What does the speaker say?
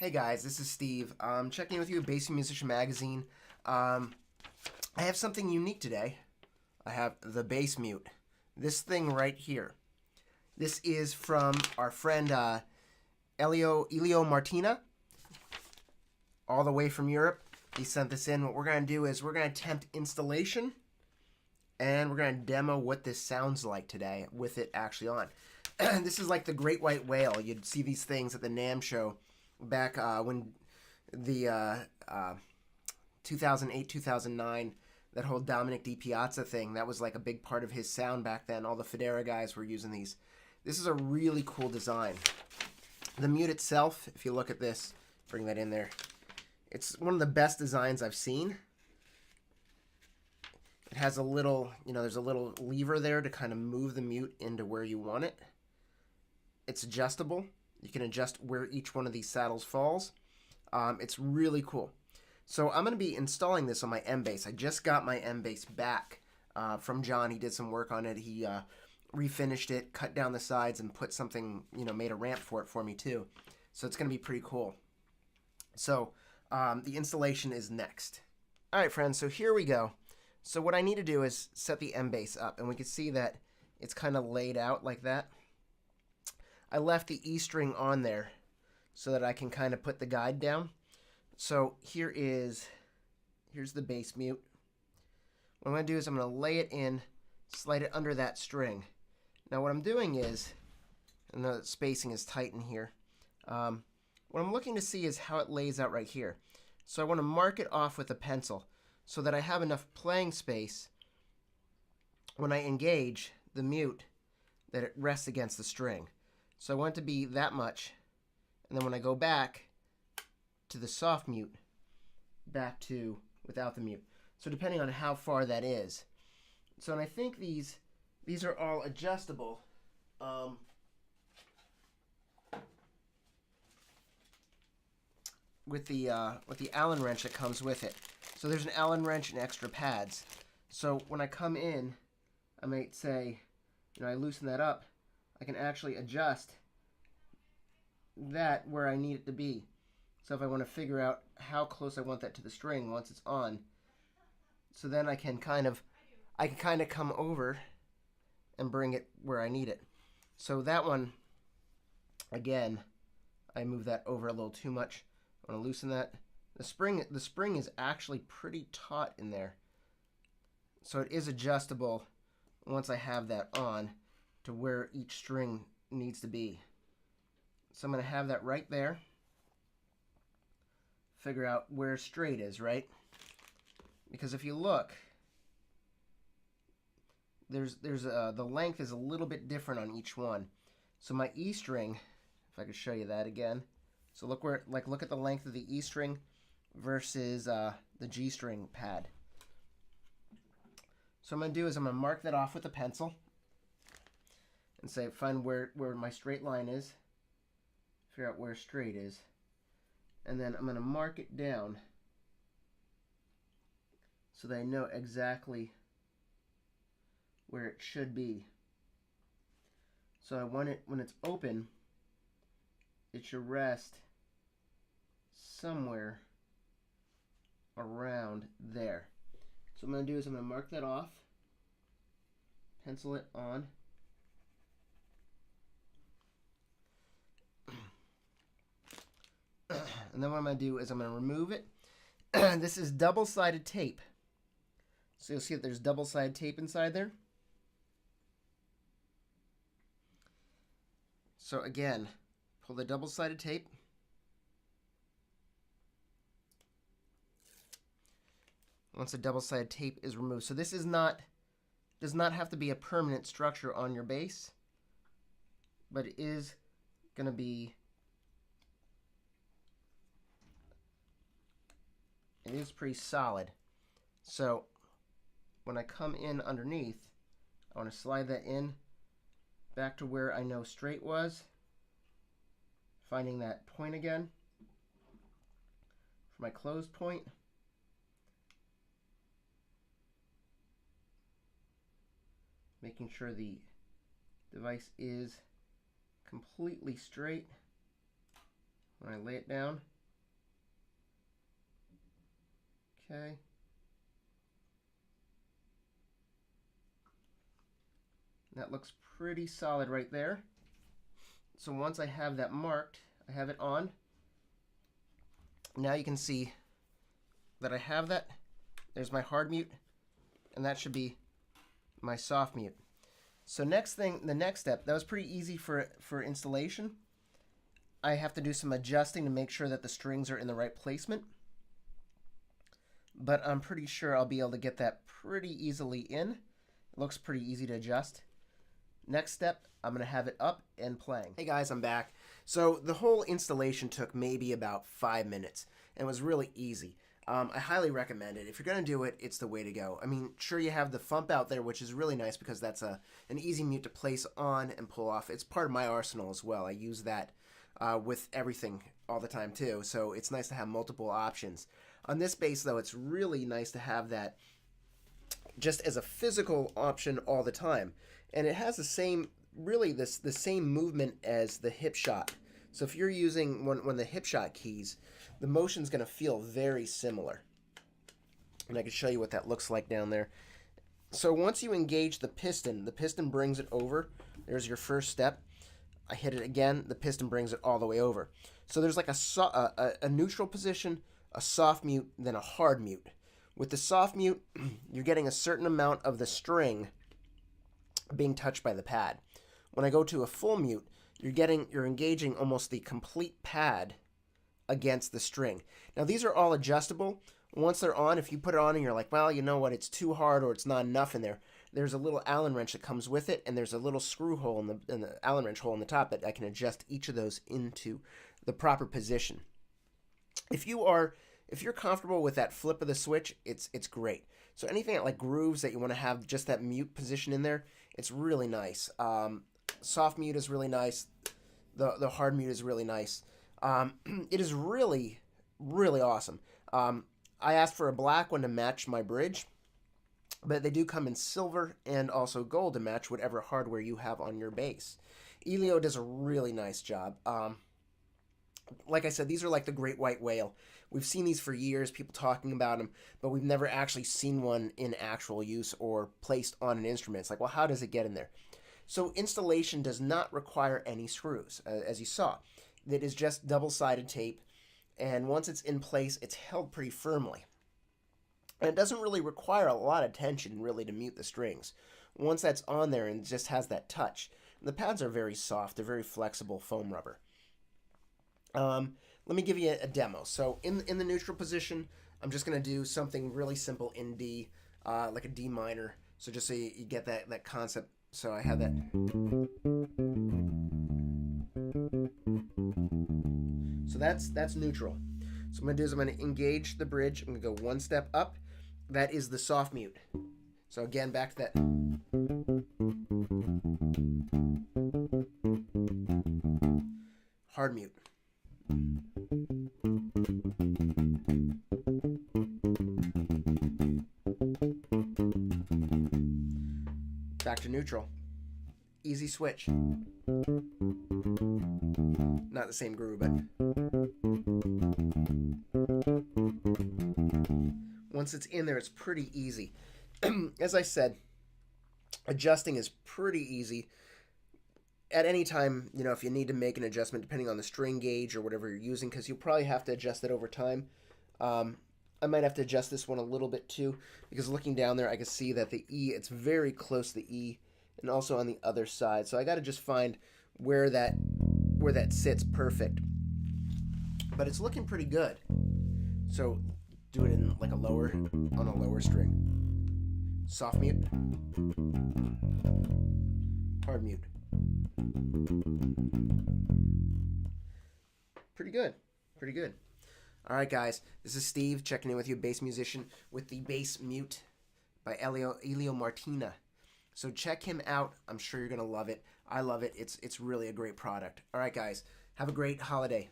Hey guys, this is Steve. Checking in with you at Bass Musician Magazine. I have something unique today. I have the Bass Mute. This thing right here. This is from our friend Elio Martina, all the way from Europe. He sent this in. What we're going to do is we're going to attempt installation, and we're going to demo what this sounds like today with it actually on. This is like the Great White Whale. You'd see these things at the NAMM show back when the 2008, 2009, that whole Dominic DiPiazza thing, that was like a big part of his sound back then. All the Federa guys were using these. This is a really cool design. The mute itself, if you look at this, bring that in there, it's one of the best designs I've seen. It has a little, there's a little lever there to kind of move the mute into where you want it. It's adjustable. You can adjust where each one of these saddles falls. It's really cool. So I'm going to be installing this on my M-Bass. I just got my M-Bass back from John. He did some work on it. He refinished it, cut down the sides, and put something, made a ramp for it for me too. So it's going to be pretty cool. So the installation is next. All right, friends, so here we go. So what I need to do is set the M-Bass up, and we can see that it's kind of laid out like that. I left the E string on there so that I can kind of put the guide down. So here's the bass mute. What I'm going to do is I'm going to lay it in, slide it under that string. Now what I'm doing is, I know that spacing is tight in here. What I'm looking to see is how it lays out right here. So I want to mark it off with a pencil so that I have enough playing space when I engage the mute that it rests against the string. So I want it to be that much, and then when I go back to the soft mute, back to without the mute. So depending on how far that is. So and I think these are all adjustable. With the Allen wrench that comes with it. So there's an Allen wrench and extra pads. So when I come in, I might say, I loosen that up. I can actually adjust that where I need it to be. So if I want to figure out how close I want that to the string once it's on, so then I can kind of come over and bring it where I need it. So that one, again, I move that over a little too much. I want to loosen that. The spring is actually pretty taut in there. So it is adjustable once I have that on to where each string needs to be. So I'm going to have that right there. Figure out where straight is, right? Because if you look, the length is a little bit different on each one. So my E string, if I could show you that again. So look at the length of the E string versus the G string pad. So what I'm going to do is I'm going to mark that off with a pencil and say find where my straight line is, figure out where straight is, and then I'm going to mark it down so that I know exactly where it should be. So I want it, when it's open, it should rest somewhere around there. So what I'm going to do is I'm going to mark that off, pencil it on, and then what I'm going to do is I'm going to remove it. This is double-sided tape. So you'll see that there's double-sided tape inside there. So again, pull the double-sided tape. Once the double-sided tape is removed. So this does not have to be a permanent structure on your bass, but it is going to be, it is pretty solid. So when I come in underneath, I want to slide that in back to where I know straight was, finding that point again for my closed point. Making sure the device is completely straight. when I lay it down. Okay. That looks pretty solid right there. So once I have that marked, I have it on. Now you can see that I have that. There's my hard mute, and that should be my soft mute. So the next step, that was pretty easy for installation. I have to do some adjusting to make sure that the strings are in the right placement. But I'm pretty sure I'll be able to get that pretty easily in. It looks pretty easy to adjust. Next step, I'm going to have it up and playing. Hey guys, I'm back. So the whole installation took maybe about 5 minutes and was really easy. I highly recommend it. If you're going to do it, it's the way to go. I mean, sure, you have the Fump out there, which is really nice because that's an easy mute to place on and pull off. It's part of my arsenal as well. I use that with everything all the time too, so it's nice to have multiple options. On this bass, though, it's really nice to have that just as a physical option all the time. And it has the same, really, the same movement as the hip shot. So if you're using one of the hip shot keys, the motion's going to feel very similar. And I can show you what that looks like down there. So once you engage the piston brings it over. There's your first step. I hit it again, the piston brings it all the way over. So there's like a neutral position, a soft mute, then a hard mute. With the soft mute, you're getting a certain amount of the string being touched by the pad. When I go to a full mute, you're engaging almost the complete pad against the string. Now these are all adjustable. Once they're on, if you put it on and you're like, well, you know what, it's too hard or it's not enough in there, there's a little Allen wrench that comes with it, and there's a little screw hole in the Allen wrench hole in the top that I can adjust each of those into the proper position. If you're comfortable with that flip of the switch, it's great. So anything like grooves that you want to have just that mute position in there, it's really nice. Soft mute is really nice. The hard mute is really nice. It is really, really awesome. I asked for a black one to match my bridge, but they do come in silver and also gold to match whatever hardware you have on your bass. Elio does a really nice job. Like I said, these are like the great white whale. We've seen these for years, people talking about them, but we've never actually seen one in actual use or placed on an instrument. It's like, well, how does it get in there? So installation does not require any screws, as you saw. It is just double-sided tape, and once it's in place, it's held pretty firmly. And it doesn't really require a lot of tension, really, to mute the strings. Once that's on there and it just has that touch. The pads are very soft. They're very flexible foam rubber. Let me give you a demo. So in the neutral position, I'm just going to do something really simple in D, like a D minor. So just so you get that concept. So I have that. So that's neutral. So I'm going to engage the bridge. I'm going to go one step up. That is the soft mute. So again, back to that. Hard mute. Back to neutral. Easy switch. Not the same groove, but once it's in there, it's pretty easy. As I said, adjusting is pretty easy. At any time, you know, if you need to make an adjustment, depending on the string gauge or whatever you're using, because you'll probably have to adjust it over time. I might have to adjust this one a little bit too, because looking down there, I can see that the E, it's very close to the E, and also on the other side. So I got to just find where that sits perfect. But it's looking pretty good. So do it in like on a lower string. Soft mute. Hard mute. Pretty good. Pretty good. All right, guys. This is Steve checking in with you, bass musician, with the Bass Mute by Elio Martina. So check him out. I'm sure you're going to love it. I love it. It's really a great product. All right, guys. Have a great holiday.